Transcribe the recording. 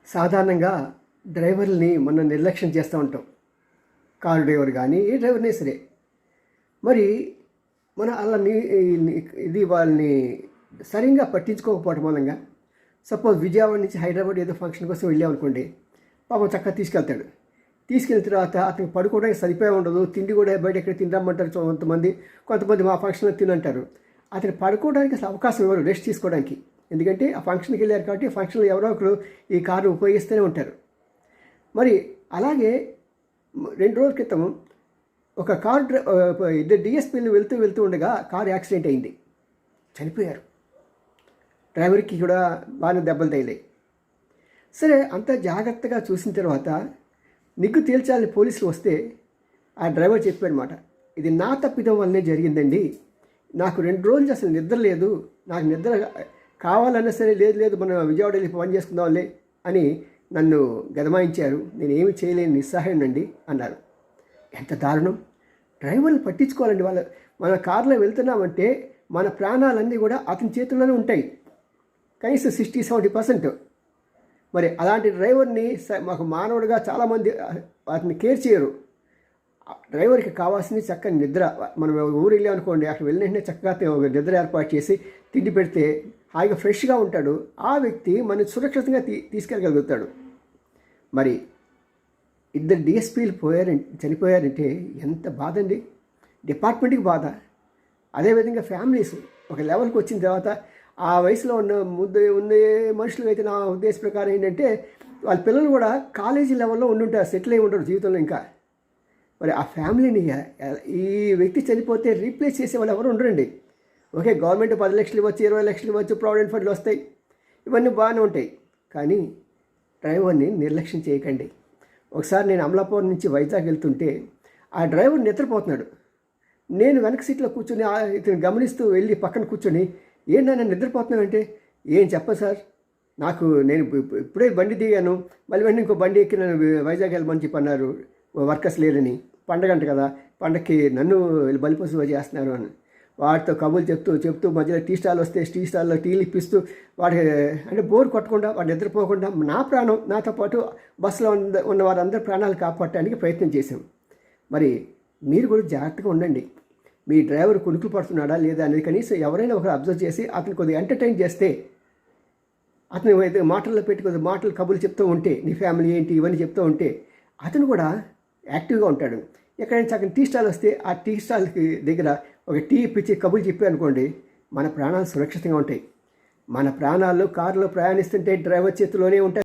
సాధారణంగా డ్రైవర్లని మనం నిర్లక్ష్యం చేస్తూ ఉంటాం. కారు డ్రైవర్ కానీ ఏ డ్రైవర్నే సరే. మరి మన అలా ఇది వాళ్ళని సరిగ్గా పట్టించుకోకపోవడం మూలంగా సపోజ్ విజయవాడ నుంచి హైదరాబాద్ ఏదో ఫంక్షన్ కోసం వెళ్ళామనుకోండి, పాపం చక్కగా తీసుకెళ్తాడు. తీసుకెళ్ళిన తర్వాత అతనికి పడుకోవడానికి సరిపోయి ఉండదు, తిండి కూడా బయట ఎక్కడ తిందామంటారు కొంతమంది మా ఫంక్షన్లో తినంటారు. అతను పడుకోవడానికి అసలు అవకాశం ఇవ్వరు, రెస్ట్ తీసుకోవడానికి. ఎందుకంటే ఆ ఫంక్షన్కి వెళ్ళారు కాబట్టి ఫంక్షన్లో ఎవరో ఒకరు ఈ కారు ఉపయోగిస్తూనే ఉంటారు. మరి అలాగే 2 రోజుల క్రితం ఒక ఇద్దరు డిఎస్పీలు వెళ్తూ ఉండగా కారు యాక్సిడెంట్ అయింది, చనిపోయారు. డ్రైవర్కి కూడా బాగా దెబ్బలు తగిలాయి. సరే, అంత జాగ్రత్తగా చూసిన తర్వాత నిగ్గు తేల్చాలని పోలీసులు వస్తే ఆ డ్రైవర్ చెప్పాడనమాట, ఇది నా తప్పిదం వల్లనే జరిగిందండి, నాకు 2 రోజులు అసలు నిద్ర లేదు, నాకు నిద్ర కావాలన్నా సరే లేదు మనం విజయవాడ వెళ్ళి పని చేసుకుందాంలే అని నన్ను గదమాయించారు, నేనేమి చేయలేని నిస్సహాయనండి అన్నారు. ఎంత దారుణం! డ్రైవర్లు పట్టించుకోవాలండి. మన కారులో వెళ్తున్నామంటే మన ప్రాణాలన్నీ కూడా అతని చేతుల్లోనే ఉంటాయి, కనీసం 60-70%. మరి అలాంటి డ్రైవర్ని మాకు మానవుడిగా చాలామంది అతన్ని కేర్ చేయరు. డ్రైవర్కి కావాల్సింది చక్కని నిద్ర. మనం ఊరు వెళ్ళామనుకోండి, అక్కడ వెళ్ళిన వెంటనే చక్కగా నిద్ర ఏర్పాటు చేసి తిండి పెడితే హాయిగా ఫ్రెష్గా ఉంటాడు. ఆ వ్యక్తి మనం సురక్షితంగా తీసుకెళ్ళగలుగుతాడు. మరి 2 డిఎస్పీలు చనిపోయారంటే ఎంత బాధ అండి! డిపార్ట్మెంట్కి బాధ. అదేవిధంగా ఫ్యామిలీస్ ఒక లెవెల్కి వచ్చిన తర్వాత ఆ వయసులో ఉండే మనుషులు అయితే నా ఉద్దేశ ప్రకారం ఏంటంటే వాళ్ళ పిల్లలు కూడా కాలేజీ లెవెల్లో ఉండుంటారు, సెటిల్ అయి ఉంటారు జీవితంలో. ఇంకా మరి ఆ ఫ్యామిలీని ఈ వ్యక్తి చనిపోతే రీప్లేస్ చేసే వాళ్ళు ఎవరు ఉండరండి. ఓకే, గవర్నమెంట్ 10 లక్షలు ఇవ్వచ్చు, 20 లక్షలు ఇవ్వచ్చు, ప్రావిడెంట్ ఫండ్లు వస్తాయి, ఇవన్నీ బాగానే ఉంటాయి. కానీ డ్రైవర్ని నిర్లక్ష్యం చేయకండి. ఒకసారి నేను అమలాపురం నుంచి వైజాగ్ వెళ్తుంటే ఆ డ్రైవర్ నిద్రపోతున్నాడు. నేను వెనక సీట్లో కూర్చొని ఇతను గమనిస్తూ వెళ్ళి పక్కన కూర్చొని, ఏంటన్నా నిద్రపోతున్నానంటే, ఏం చెప్పను సార్, నేను ఇప్పుడే బండి దిగాను, మళ్ళీ వెంటనే ఇంకో బండి ఎక్కి నన్ను వైజాగ్ వెళ్ళమని చెప్పి అన్నారు, వర్కర్స్ లేరని. పండగంట కదా, పండగకి నన్ను బలిపశువు చేస్తున్నారు అని వాటితో కబుర్లు చెప్తూ మధ్యలో టీ స్టాల్ వస్తే టీ స్టాల్లో టీలు ఇప్పిస్తూ వాడి అంటే బోర్ కొట్టకుండా వాడు నిద్రపోకుండా నా ప్రాణం నాతో పాటు బస్సులో ఉన్న వారందరి ప్రాణాలు కాపాడటానికి ప్రయత్నం చేశాం. మరి మీరు కూడా జాగ్రత్తగా ఉండండి. మీ డ్రైవర్ కునుకులు పడుతున్నాడా లేదా అనేది కనీసం ఎవరైనా ఒకరు అబ్జర్వ్ చేసి అతను కొద్దిగా ఎంటర్టైన్ చేస్తే, అతను మాటల్లో పెట్టి కొద్దిగా మాటలు కబుర్లు చెప్తూ ఉంటే, నీ ఫ్యామిలీ ఏంటి ఇవన్నీ చెప్తూ ఉంటే అతను కూడా యాక్టివ్గా ఉంటాడు. ఎక్కడైనా చక్కని టీ స్టాల్ వస్తే ఆ టీ స్టాల్కి దగ్గర ఒక టీ ఇప్పించి కబుర్లు చెప్పి అనుకోండి, మన ప్రాణాలు సురక్షితంగా ఉంటాయి. మన ప్రాణాలు కారులో ప్రయాణిస్తుంటే డ్రైవర్ చేతిలోనే ఉంటాయి.